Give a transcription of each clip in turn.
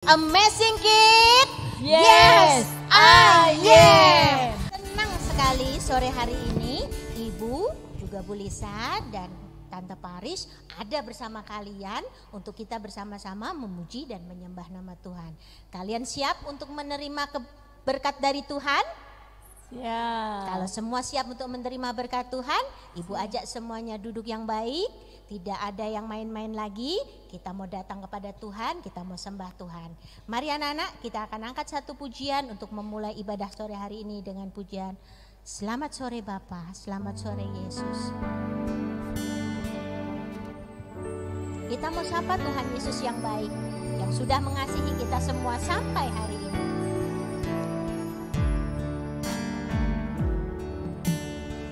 Amazing Kid? Yes, I am. Senang sekali sore hari ini Ibu, juga Bu Lisa dan Tante Paris ada bersama kalian untuk kita bersama-sama memuji dan menyembah nama Tuhan. Kalian siap untuk menerima berkat dari Tuhan? Ya. Kalau semua siap untuk menerima berkat Tuhan, Ibu ajak semuanya duduk yang baik. Tidak ada yang main-main lagi. Kita mau datang kepada Tuhan, kita mau sembah Tuhan. Mari anak-anak, kita akan angkat satu pujian untuk memulai ibadah sore hari ini dengan pujian Selamat sore Bapa, selamat sore Yesus. Kita mau sapa Tuhan Yesus yang baik, yang sudah mengasihi kita semua sampai hari ini.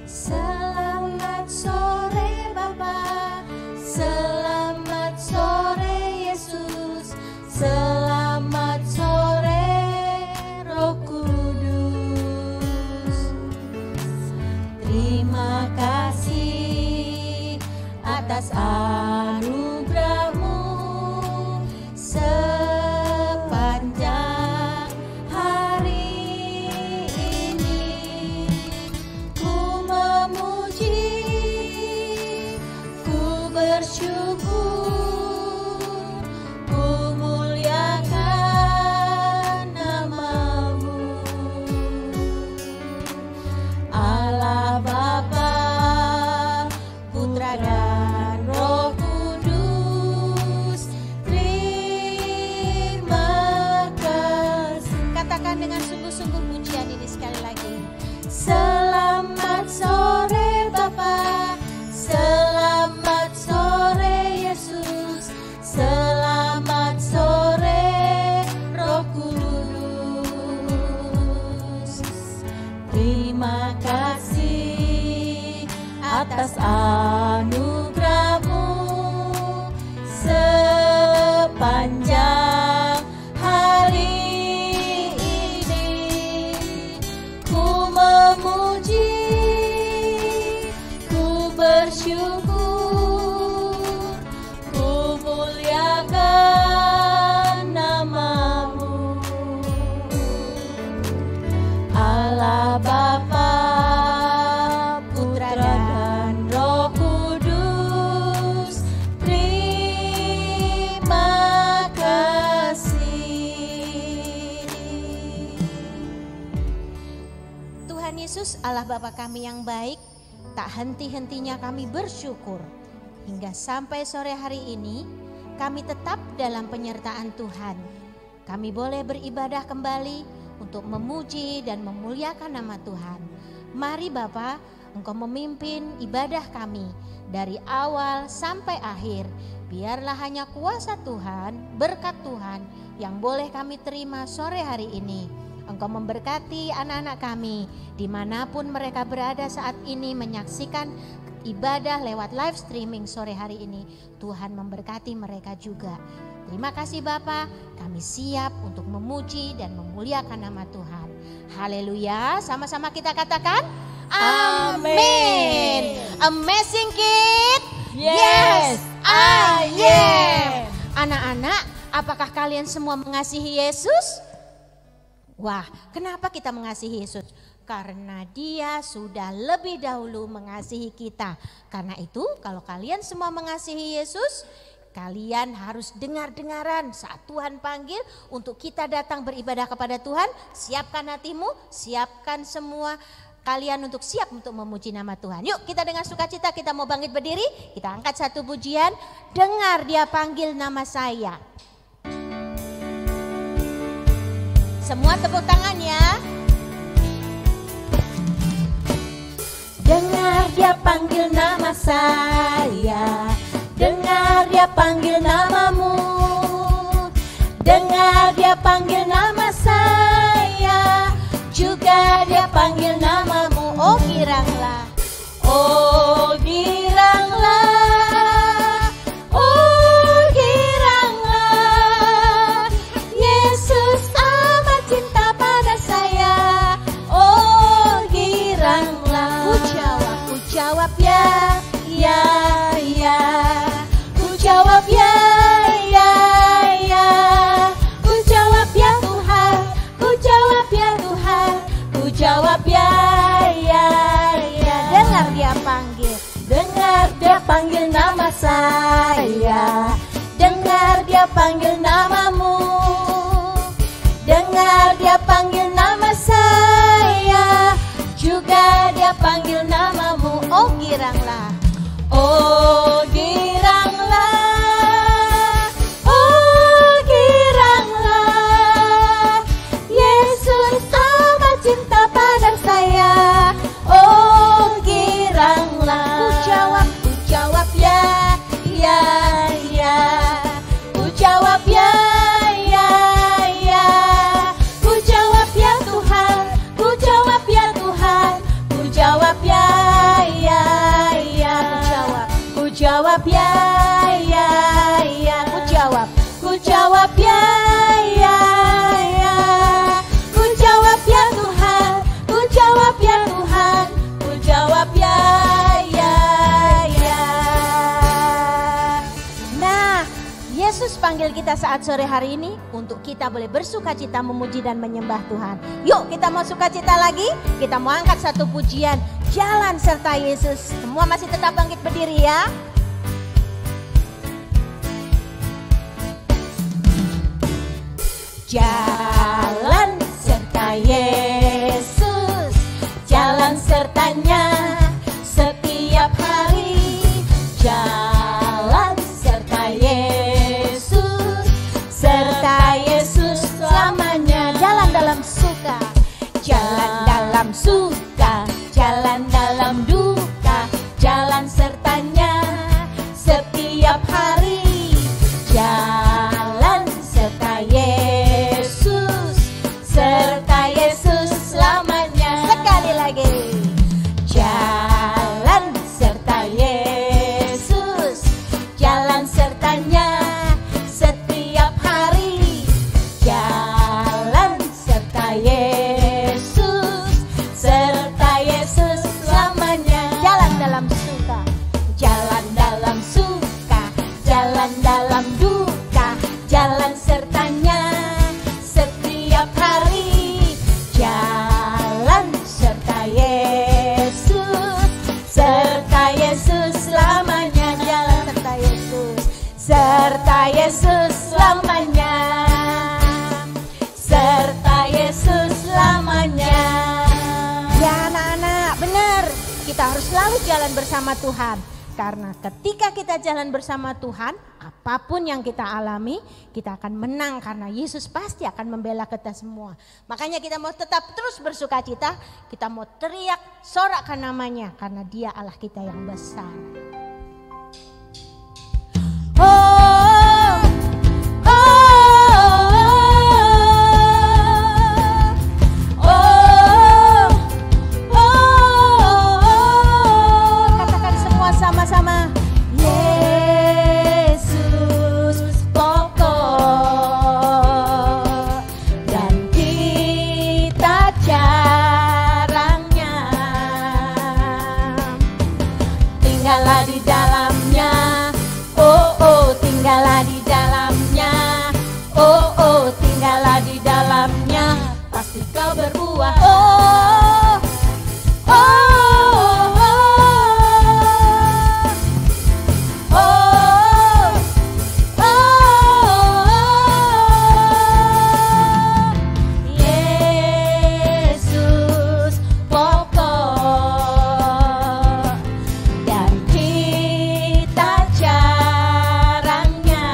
Selamat sore Bapa, selamat sore Yesus, selamat sore Roh Kudus. Terima kasih atas anugerah-Mu sepanjang hari ini. Ku memuji, ku bersyukur, ku muliakan nama-Mu. Allah Bapa, Putra dan Roh Kudus, terima kasih. Katakan dengan sungguh-sungguh pujian ini sekali lagi. Selamat sore Bapa, selamat sore Yesus, selamat sore Roh Kudus. Terima kasih atas anugerah-Mu sepanjang hari ini. Ku memuji, ku bersyukur, ku muliakan nama-Mu. Allah Bapa, Putra dan Roh Kudus, terima kasih. Tuhan Yesus, Allah Bapa kami yang baik, tak henti-hentinya kami bersyukur. Hingga sampai sore hari ini, kami tetap dalam penyertaan Tuhan. Kami boleh beribadah kembali untuk memuji dan memuliakan nama Tuhan. Mari Bapa, Engkau memimpin ibadah kami dari awal sampai akhir. Biarlah hanya kuasa Tuhan, berkat Tuhan yang boleh kami terima sore hari ini. Engkau memberkati anak-anak kami dimanapun mereka berada saat ini menyaksikan ibadah lewat live streaming sore hari ini. Tuhan memberkati mereka juga. Terima kasih Bapa, kami siap untuk memuji dan memuliakan nama Tuhan. Haleluya, sama-sama kita katakan amin. Amazing Kid? Yes, I am. Anak-anak, apakah kalian semua mengasihi Yesus? Wah, kenapa kita mengasihi Yesus? Karena Dia sudah lebih dahulu mengasihi kita. Karena itu, kalau kalian semua mengasihi Yesus, kalian harus dengar-dengaran saat Tuhan panggil untuk kita datang beribadah kepada Tuhan. Siapkan hatimu, siapkan semua kalian untuk siap untuk memuji nama Tuhan. Yuk kita dengan sukacita kita mau bangkit berdiri. Kita angkat satu pujian. Dengar Dia panggil nama saya. Semua tepuk tangan ya. Dengar Dia panggil nama saya. Dengar Dia panggil namamu. Dengar Dia panggil nama saya. Juga Dia panggil namamu. Oh giranglah, oh giranglah, oh giranglah. Yesus amat cinta pada saya. Oh giranglah. Ku jawab ya, ya, ya. Ku jawab ya, ya, ya. Ku Oh giranglah, Yesus amat cinta pada saya. Oh giranglah. Ku jawab ya, ya, ya. Ku jawab ya, ya, ya. Ku jawab ya Tuhan, ku jawab ya Tuhan. Ku jawab ya, ya, ya. Ku jawab ya, ya, ya. Ku jawab ya, ya, ya. Ku jawab ya Tuhan, ku jawab ya Tuhan. Ku jawab ya, ya, ya. Nah, Yesus panggil kita saat sore hari ini untuk kita boleh bersuka cita memuji dan menyembah Tuhan. Yuk kita mau sukacita lagi, kita mau angkat satu pujian, Jalan Serta Yesus. Semua masih tetap bangkit berdiri ya. Jalan serta Yesus, jalan sertanya setiap hari. Jalan serta Yesus, serta Yesus selamanya. Jalan dalam suka, jalan dalam suka, jalan dalam duka, jalan sertanya setiap hari. Jalan serta Yesus, serta Yesus selamanya. Sekali lagi. Jalan serta Yesus, jalan sertanya setiap hari. Jalan serta Yesus, serta Yesus selamanya. Jalan dalam suka, jalan dalam suka, jalan dalam duka, jalan sertanya setiap hari. Jalan serta Yesus, serta Yesus selamanya. Jalan serta Yesus, serta Yesus selamanya. Serta Yesus selamanya. Ya anak-anak, benar. Kita harus selalu jalan bersama Tuhan. Karena ketika kita jalan bersama Tuhan, apapun yang kita alami, kita akan menang karena Yesus pasti akan membela kita semua. Makanya kita mau tetap terus bersuka cita, kita mau teriak, sorakkan namanya karena Dia Allah kita yang besar. Oh, oh, oh, oh, oh. Katakan semua sama-sama. Yesus pokok dan kita jarangnya. Tinggallah di dalamnya. Oh, oh, tinggallah di dalamnya. Oh, oh, tinggallah di dalamnya. Pasti kau berbuah. Oh, oh, oh, oh, oh. Yesus pokok dan kita jarangnya.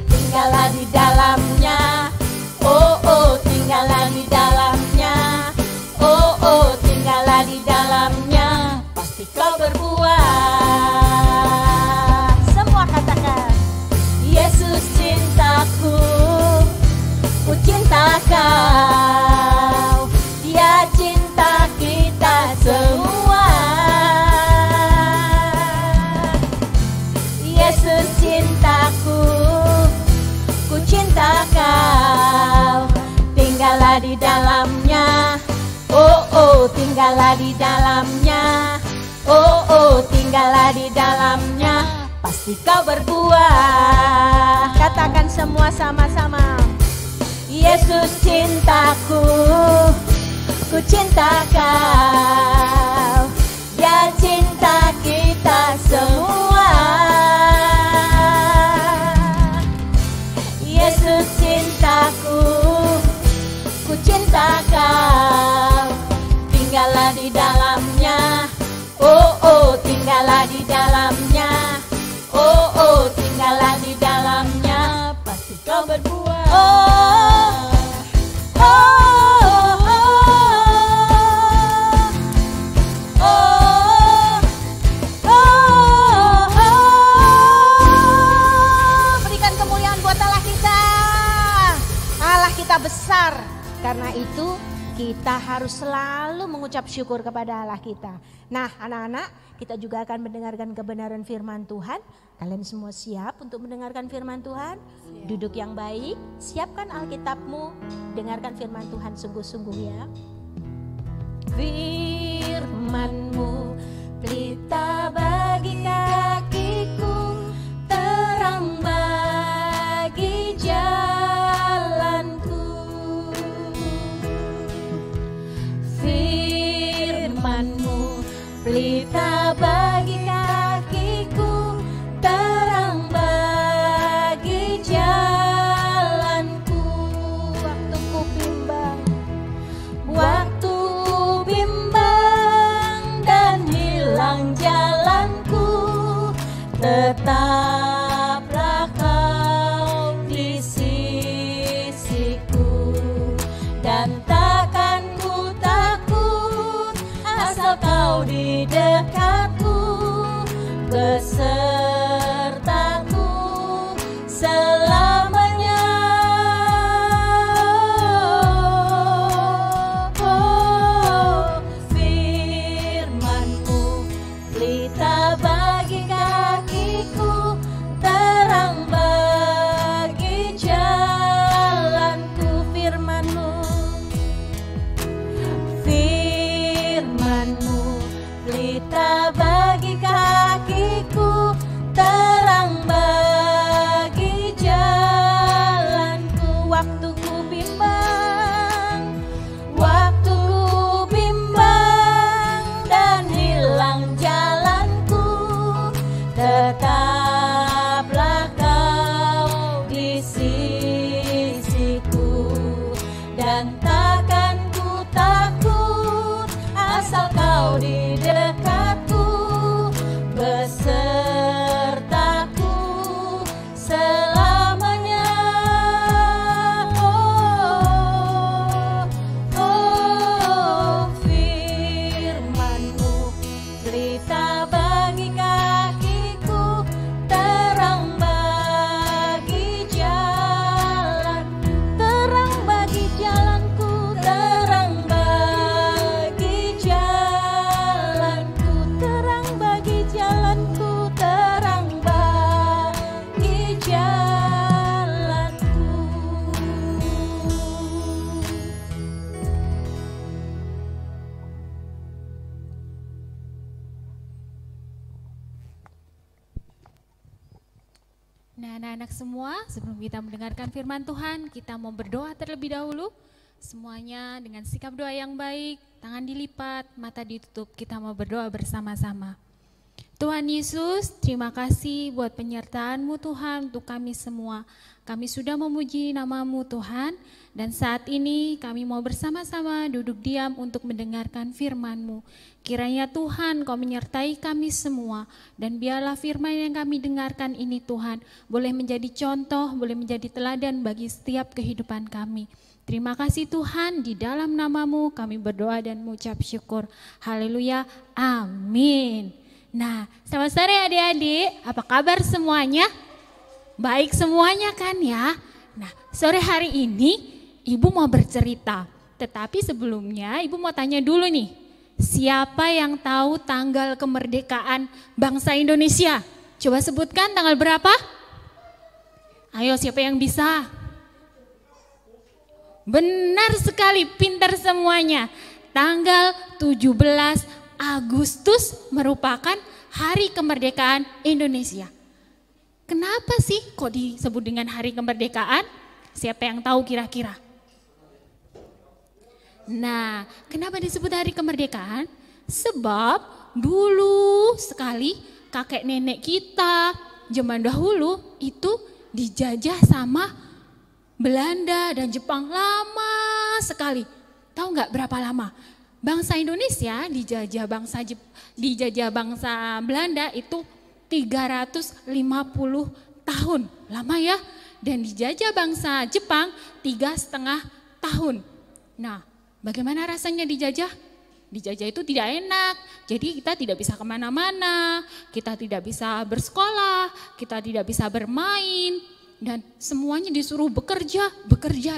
Tinggallah di dalamnya. Oh, oh, tinggallah di dalamnya. Oh, oh, tinggallah di dalamnya. Pasti kau berbuah. Semua katakan. Yesus cintaku, ku cinta kau. Dia cinta kita semua. Yesus cintaku, ku cinta kau. Tinggallah di dalamnya. Oh, oh, tinggallah di dalamnya. Oh, oh, tinggallah di dalamnya. Pasti kau berbuah. Katakan semua sama-sama. Yesus cintaku, ku cinta kau. Dia cinta kita semua. Yesus cintaku, ku cinta kau. Tinggallah di dalamnya. Oh, berbuah. Berikan kemuliaan buat Allah kita. Allah kita besar. Karena itu kita harus selalu mengucap syukur kepada Allah kita. Nah anak-anak, kita juga akan mendengarkan kebenaran firman Tuhan. Kalian semua siap untuk mendengarkan firman Tuhan? Siap. Duduk yang baik, siapkan Alkitabmu, dengarkan firman Tuhan sungguh-sungguh ya. Firman-Mu pelita bagi kakiku, terang bagi jalanku. Firman-Mu pelita bagi kakiku, terang bagi jalanku. Waktuku bimbang, waktu bimbang dan hilang jalanku, tetaplah Kau di sisiku, dan takkan ku takut asal Kau di dekatku, besertaku selamanya. Firman-Mu pelita bagi kakiku, terang bagi jalanku. Firman-Mu, Firman-Mu pelita bagi kakiku, terang bagi jalanku. Waktuku bimbang, waktuku bimbang dan hilang jalanku, tetaplah Kau di sisiku, dan takkan ku takut asal Kau di dekatku, besertaku selamanya. Firman-Mu pelita bagi kakiku, terang bagi jalan, terang bagi jalanku, terang bagi jalanku, terang bagi jalanku, terang bagi jalanku. Nah, anak-anak semua, sebelum kita mendengarkan firman Tuhan, kita mau berdoa terlebih dahulu. Semuanya dengan sikap doa yang baik, tangan dilipat, mata ditutup, kita mau berdoa bersama-sama. Tuhan Yesus, terima kasih buat penyertaan-Mu Tuhan untuk kami semua. Kami sudah memuji nama-Mu Tuhan, dan saat ini kami mau bersama-sama duduk diam untuk mendengarkan firman-Mu. Kiranya Tuhan Kau menyertai kami semua, dan biarlah firman yang kami dengarkan ini Tuhan boleh menjadi contoh, boleh menjadi teladan bagi setiap kehidupan kami. Terima kasih Tuhan, di dalam nama-Mu kami berdoa dan mengucap syukur. Haleluya, amin. Nah, selamat sore adik-adik, apa kabar semuanya? Baik semuanya kan ya? Nah, sore hari ini Ibu mau bercerita, tetapi sebelumnya Ibu mau tanya dulu nih, siapa yang tahu tanggal kemerdekaan bangsa Indonesia? Coba sebutkan tanggal berapa? Ayo, siapa yang bisa? Benar sekali, pintar semuanya. Tanggal 17 Agustus merupakan hari kemerdekaan Indonesia. Kenapa sih kok disebut dengan hari kemerdekaan? Siapa yang tahu kira-kira? Nah, kenapa disebut hari kemerdekaan? Sebab dulu sekali kakek nenek kita zaman dahulu itu dijajah sama Belanda dan Jepang lama sekali. Tahu nggak berapa lama? Bangsa Indonesia dijajah bangsa Belanda itu 350 tahun. Lama ya? dan dijajah bangsa Jepang 3,5 tahun. Nah, bagaimana rasanya dijajah? Dijajah itu tidak enak, jadi kita tidak bisa kemana-mana, kita tidak bisa bersekolah, kita tidak bisa bermain, dan semuanya disuruh bekerja,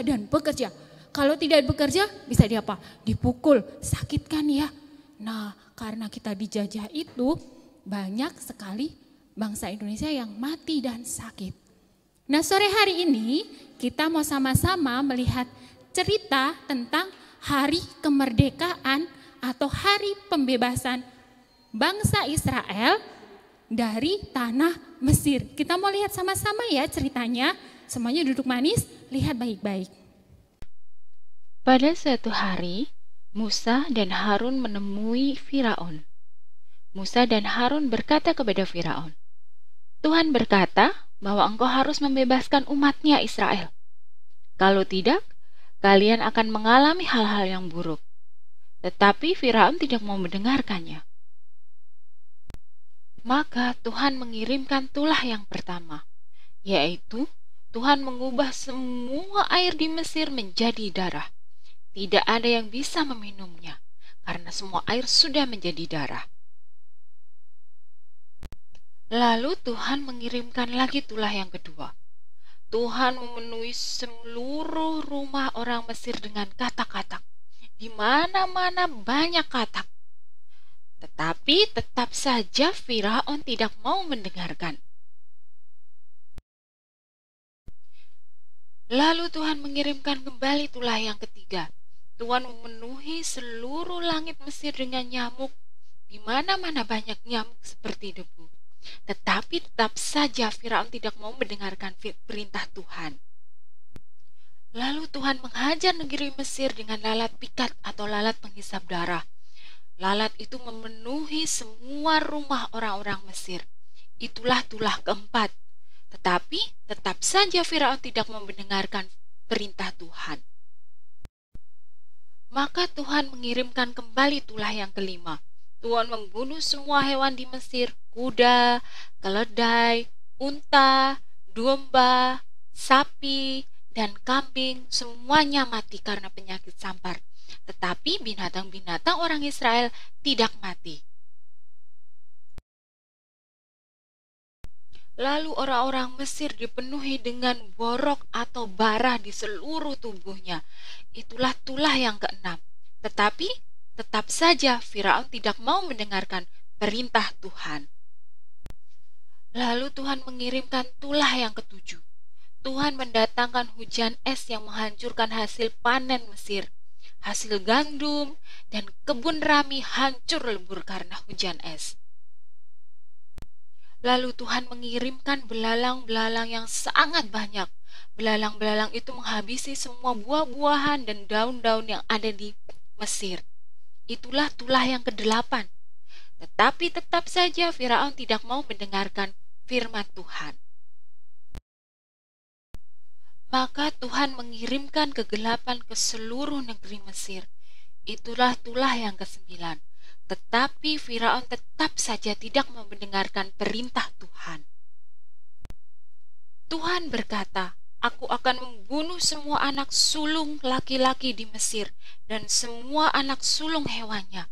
dan bekerja. Kalau tidak bekerja bisa diapa? Dipukul, sakit kan ya? Nah, karena kita dijajah itu banyak sekali bangsa Indonesia yang mati dan sakit. Nah, sore hari ini kita mau sama-sama melihat cerita tentang hari kemerdekaan atau hari pembebasan bangsa Israel dari tanah Mesir. Kita mau lihat sama-sama ya ceritanya. Semuanya duduk manis, lihat baik-baik. Pada suatu hari, Musa dan Harun menemui Firaun. Musa dan Harun berkata kepada Firaun, Tuhan berkata bahwa engkau harus membebaskan umatnya Israel. Kalau tidak, kalian akan mengalami hal-hal yang buruk. Tetapi Firaun tidak mau mendengarkannya. Maka Tuhan mengirimkan tulah yang pertama, yaitu Tuhan mengubah semua air di Mesir menjadi darah. Tidak ada yang bisa meminumnya, karena semua air sudah menjadi darah. Lalu Tuhan mengirimkan lagi tulah yang kedua. Tuhan memenuhi seluruh rumah orang Mesir dengan katak-katak. Di mana-mana banyak katak. Tetapi tetap saja Firaun tidak mau mendengarkan. Lalu Tuhan mengirimkan kembali tulah yang ketiga. Tuhan memenuhi seluruh langit Mesir dengan nyamuk. Di mana-mana banyak nyamuk seperti debu. Tetapi tetap saja Firaun tidak mau mendengarkan perintah Tuhan. Lalu Tuhan menghajar negeri Mesir dengan lalat pikat atau lalat penghisap darah. Lalat itu memenuhi semua rumah orang-orang Mesir. Itulah tulah keempat. Tetapi tetap saja Firaun tidak mau mendengarkan perintah Tuhan. Maka Tuhan mengirimkan kembali tulah yang kelima. Tuhan membunuh semua hewan di Mesir, kuda, keledai, unta, domba, sapi, dan kambing, semuanya mati karena penyakit sampar. Tetapi binatang-binatang orang Israel tidak mati. Lalu orang-orang Mesir dipenuhi dengan borok atau bara di seluruh tubuhnya. Itulah tulah yang keenam. Tetapi tetap saja Firaun tidak mau mendengarkan perintah Tuhan. Lalu Tuhan mengirimkan tulah yang ketujuh. Tuhan mendatangkan hujan es yang menghancurkan hasil panen Mesir. Hasil gandum dan kebun rami hancur lebur karena hujan es. Lalu Tuhan mengirimkan belalang-belalang yang sangat banyak. Belalang-belalang itu menghabisi semua buah-buahan dan daun-daun yang ada di Mesir. Itulah tulah yang ke-8. Tetapi tetap saja Firaun tidak mau mendengarkan firman Tuhan. Maka Tuhan mengirimkan kegelapan ke seluruh negeri Mesir. Itulah tulah yang ke-9. Tetapi Firaun tetap saja tidak mau mendengarkan perintah Tuhan. Tuhan berkata, Aku akan membunuh semua anak sulung laki-laki di Mesir dan semua anak sulung hewannya.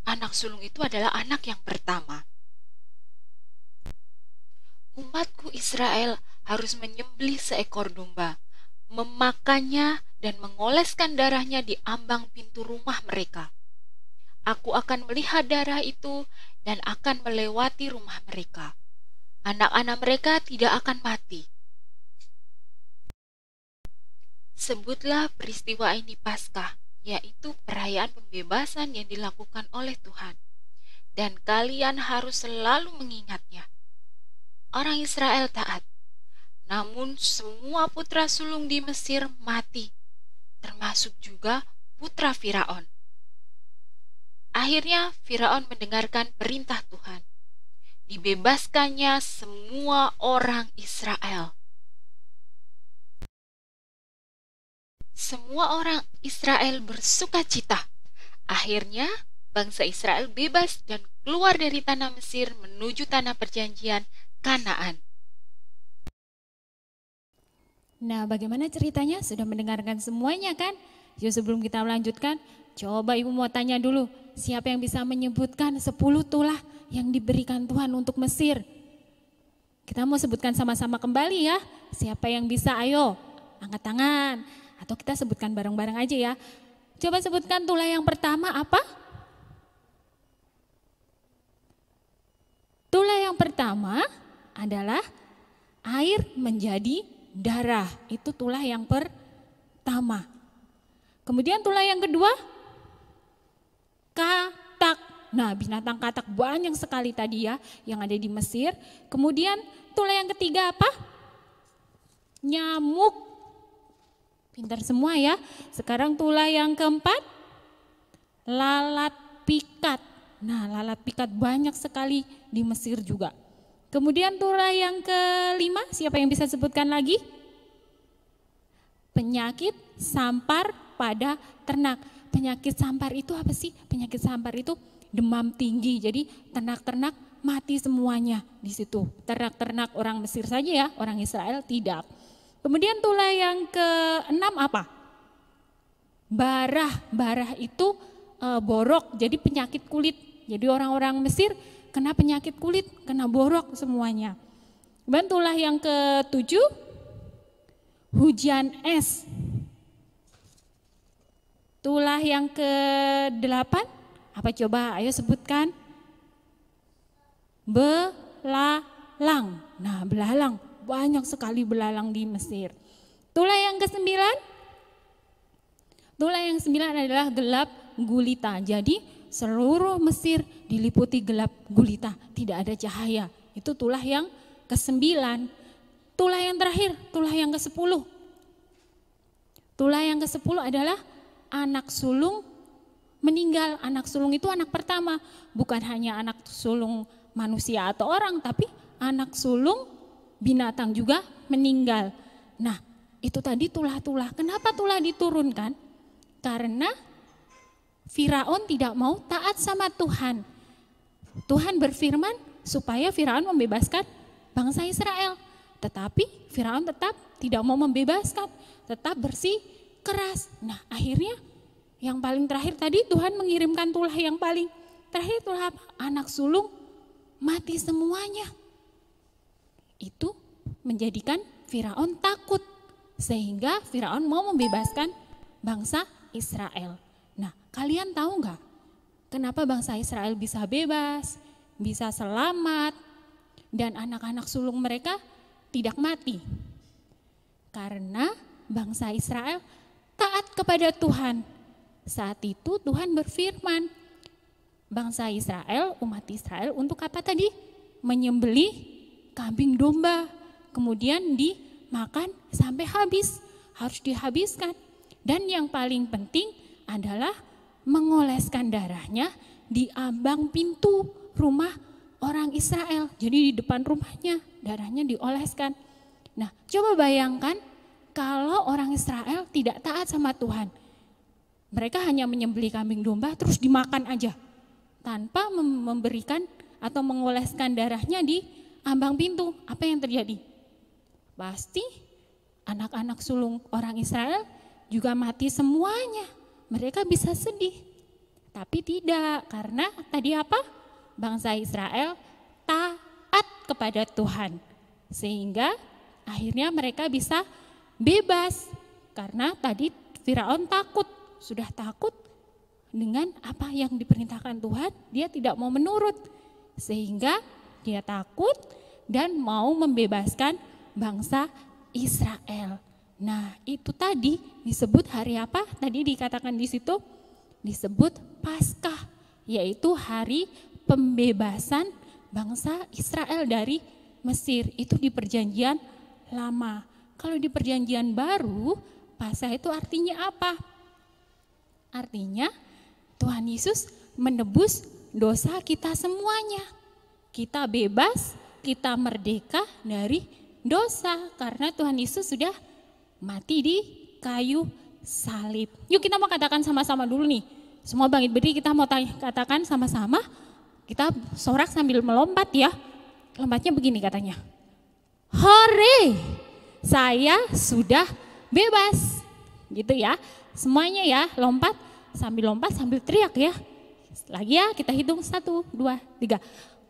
Anak sulung itu adalah anak yang pertama. Umatku Israel harus menyembelih seekor domba, memakannya dan mengoleskan darahnya di ambang pintu rumah mereka. Aku akan melihat darah itu dan akan melewati rumah mereka. Anak-anak mereka tidak akan mati. Sebutlah peristiwa ini Paskah, yaitu perayaan pembebasan yang dilakukan oleh Tuhan. Dan kalian harus selalu mengingatnya. Orang Israel taat. Namun semua putra sulung di Mesir mati, termasuk juga putra Firaun. Akhirnya Firaun mendengarkan perintah Tuhan. Dibebaskannya semua orang Israel. Semua orang Israel bersuka cita. Akhirnya bangsa Israel bebas dan keluar dari tanah Mesir menuju tanah perjanjian Kanaan. Nah, bagaimana ceritanya? Sudah mendengarkan semuanya kan? Yuk sebelum kita melanjutkan, coba Ibu mau tanya dulu, siapa yang bisa menyebutkan 10 tulah yang diberikan Tuhan untuk Mesir? Kita mau sebutkan sama-sama kembali ya. Siapa yang bisa? Ayo, angkat tangan. Atau kita sebutkan bareng-bareng aja ya. Coba sebutkan tulah yang pertama apa? Tulah yang pertama adalah air menjadi darah. Itu tulah yang pertama. Kemudian tulah yang kedua, katak. Nah, binatang katak banyak sekali tadi ya yang ada di Mesir. Kemudian tulah yang ketiga apa? Nyamuk. Pintar semua ya. Sekarang tulah yang keempat, lalat pikat. Nah, lalat pikat banyak sekali di Mesir juga. Kemudian tulah yang kelima, siapa yang bisa sebutkan lagi? Penyakit sampar pada ternak. Penyakit sampar itu apa sih? Penyakit sampar itu demam tinggi. Jadi ternak-ternak mati semuanya di situ. Ternak-ternak orang Mesir saja ya, orang Israel tidak. Kemudian tulah yang keenam apa? Barah. Barah itu borok, jadi penyakit kulit. Jadi orang-orang Mesir kena penyakit kulit, kena borok semuanya. Kemudian tulah yang ketujuh, hujan es. Tulah yang ke-8, apa coba? Ayo sebutkan. Belalang. Nah, belalang, banyak sekali belalang di Mesir. Tulah yang ke-9, tulah yang 9 adalah gelap gulita. Jadi seluruh Mesir diliputi gelap gulita, tidak ada cahaya. Itu tulah yang ke-9. Tulah yang terakhir, tulah yang ke-10. Tulah yang ke-10 adalah anak sulung meninggal. Anak sulung itu anak pertama, bukan hanya anak sulung manusia atau orang, tapi anak sulung binatang juga meninggal. Nah, itu tadi tulah-tulah. Kenapa tulah diturunkan? Karena Firaun tidak mau taat sama Tuhan. Tuhan berfirman supaya Firaun membebaskan bangsa Israel. Tetapi Firaun tetap tidak mau membebaskan, tetap bersikeras. Nah, akhirnya yang paling terakhir tadi Tuhan mengirimkan tulah yang paling terakhir, tulah apa? Anak sulung mati semuanya. Itu menjadikan Firaun takut, sehingga Firaun mau membebaskan bangsa Israel. Nah, kalian tahu nggak kenapa bangsa Israel bisa bebas, bisa selamat, dan anak-anak sulung mereka tidak mati? Karena bangsa Israel taat kepada Tuhan. Saat itu Tuhan berfirman, bangsa Israel, umat Israel untuk apa tadi? Menyembelih kambing domba, kemudian dimakan sampai habis, harus dihabiskan. Dan yang paling penting adalah mengoleskan darahnya di ambang pintu rumah orang Israel. Jadi di depan rumahnya darahnya dioleskan. Nah, coba bayangkan kalau orang Israel tidak taat sama Tuhan. Mereka hanya menyembelih kambing domba terus dimakan aja, tanpa memberikan atau mengoleskan darahnya di ambang pintu. Apa yang terjadi? Pasti anak-anak sulung orang Israel juga mati semuanya. Mereka bisa sedih, tapi tidak, karena tadi apa? Bangsa Israel taat kepada Tuhan, sehingga akhirnya mereka bisa bebas. Karena tadi Firaun takut, sudah takut dengan apa yang diperintahkan Tuhan, dia tidak mau menurut, sehingga dia takut dan mau membebaskan bangsa Israel. Nah, itu tadi disebut hari apa? Tadi dikatakan di situ disebut Paskah, yaitu hari pembebasan bangsa Israel dari Mesir. Itu di Perjanjian Lama. Kalau di Perjanjian Baru, Paskah itu artinya apa? Artinya Tuhan Yesus menebus dosa kita semuanya. Kita bebas, kita merdeka dari dosa karena Tuhan Yesus sudah mati di kayu salib. Yuk kita mau katakan sama-sama dulu nih. Semua bangkit berdiri, kita mau katakan sama-sama. Kita sorak sambil melompat ya. Lompatnya begini katanya. Hore, saya sudah bebas. Gitu ya. Semuanya ya, lompat sambil teriak ya. Lagi ya, kita hitung 1, 2, 3.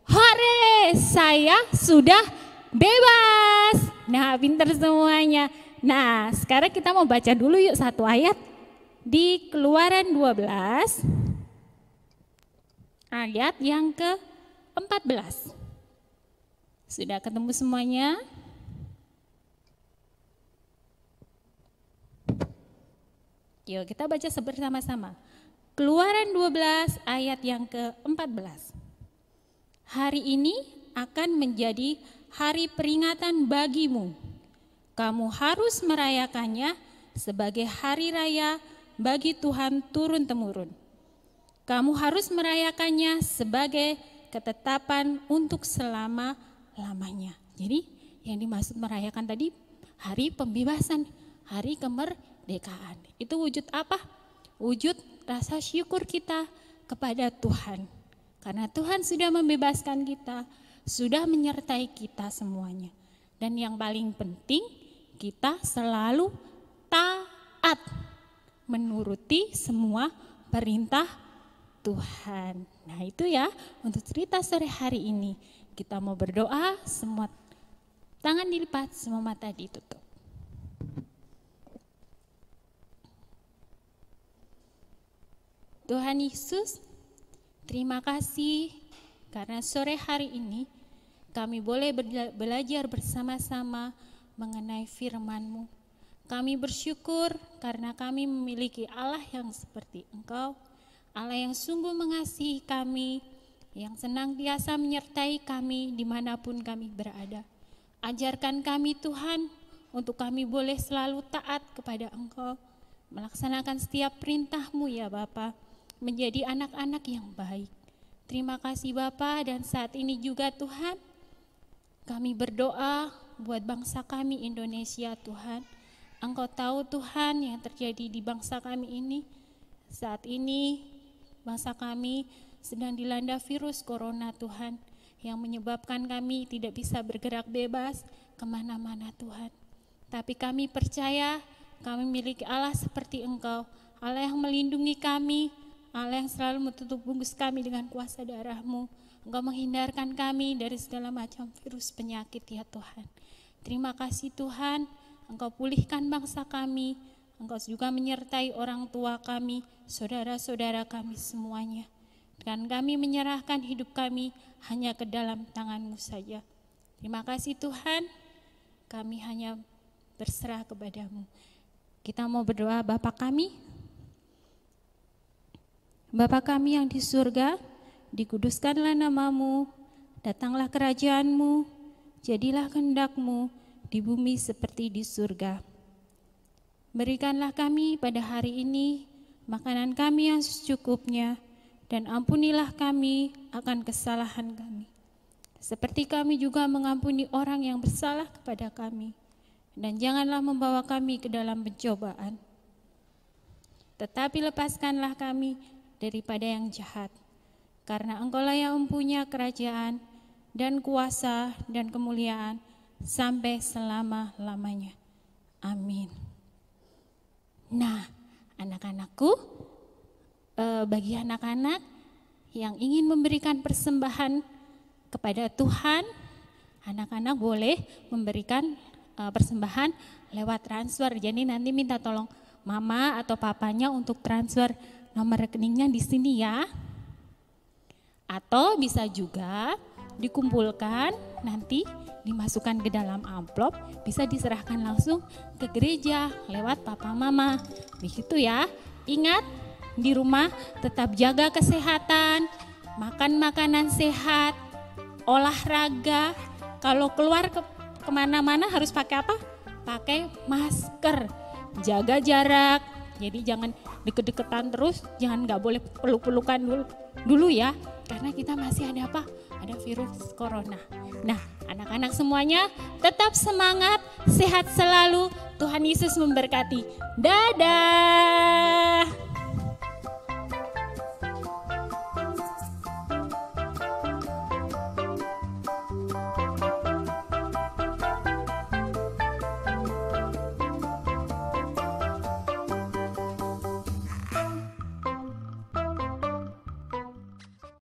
Hore, saya sudah bebas. Nah, pintar semuanya. Nah, sekarang kita mau baca dulu yuk satu ayat di Keluaran 12 ayat yang ke-14. Sudah ketemu semuanya? Yuk kita baca bersama-sama. Keluaran 12 ayat yang ke-14. Hari ini akan menjadi hari peringatan bagimu. Kamu harus merayakannya sebagai hari raya bagi Tuhan turun-temurun. Kamu harus merayakannya sebagai ketetapan untuk selama-lamanya. Jadi yang dimaksud merayakan tadi hari pembebasan, hari kemerdekaan. Itu wujud apa? Wujud rasa syukur kita kepada Tuhan. Karena Tuhan sudah membebaskan kita, sudah menyertai kita semuanya. Dan yang paling penting, kita selalu taat menuruti semua perintah Tuhan. Nah itu ya untuk cerita sore hari ini. Kita mau berdoa, semua tangan dilipat, semua mata ditutup. Tuhan Yesus, terima kasih karena sore hari ini kami boleh belajar bersama-sama mengenai firman-Mu. Kami bersyukur karena kami memiliki Allah yang seperti Engkau, Allah yang sungguh mengasihi kami, yang senantiasa menyertai kami dimanapun kami berada. Ajarkan kami Tuhan untuk kami boleh selalu taat kepada Engkau, melaksanakan setiap perintah-Mu ya Bapa, menjadi anak-anak yang baik. Terima kasih Bapa, dan saat ini juga Tuhan, kami berdoa buat bangsa kami Indonesia Tuhan. Engkau tahu Tuhan yang terjadi di bangsa kami ini. Saat ini bangsa kami sedang dilanda virus corona Tuhan, yang menyebabkan kami tidak bisa bergerak bebas kemana-mana Tuhan. Tapi kami percaya kami memiliki Allah seperti Engkau, Allah yang melindungi kami, Allah yang selalu menutup bungkus kami dengan kuasa darah-Mu. Engkau menghindarkan kami dari segala macam virus penyakit ya Tuhan. Terima kasih Tuhan, Engkau pulihkan bangsa kami, Engkau juga menyertai orang tua kami, saudara-saudara kami semuanya. Dan kami menyerahkan hidup kami hanya ke dalam tangan-Mu saja. Terima kasih Tuhan, kami hanya berserah kepada-Mu. Kita mau berdoa. Bapa kami yang di surga, dikuduskanlah nama-Mu, datanglah kerajaan-Mu, jadilah kehendak-Mu di bumi seperti di surga. Berikanlah kami pada hari ini makanan kami yang secukupnya, dan ampunilah kami akan kesalahan kami, seperti kami juga mengampuni orang yang bersalah kepada kami. Dan janganlah membawa kami ke dalam pencobaan, tetapi lepaskanlah kami daripada yang jahat. Karena Engkau-lah yang mempunyai kerajaan dan kuasa dan kemuliaan sampai selama-lamanya. Amin. Nah, anak-anakku, bagi anak-anak yang ingin memberikan persembahan kepada Tuhan, anak-anak boleh memberikan persembahan lewat transfer. Jadi nanti minta tolong mama atau papanya untuk transfer nomor rekeningnya di sini ya. Atau bisa juga dikumpulkan, nanti dimasukkan ke dalam amplop, bisa diserahkan langsung ke gereja lewat papa mama. Begitu ya. Ingat, di rumah tetap jaga kesehatan, makan makanan sehat, olahraga. Kalau keluar kemana-mana harus pakai apa? Pakai masker, jaga jarak. Jadi jangan deket-deketan terus, jangan nggak boleh peluk-pelukan dulu ya, karena kita masih ada apa? Ada virus corona. Nah, anak-anak semuanya tetap semangat, sehat selalu. Tuhan Yesus memberkati. Dadah.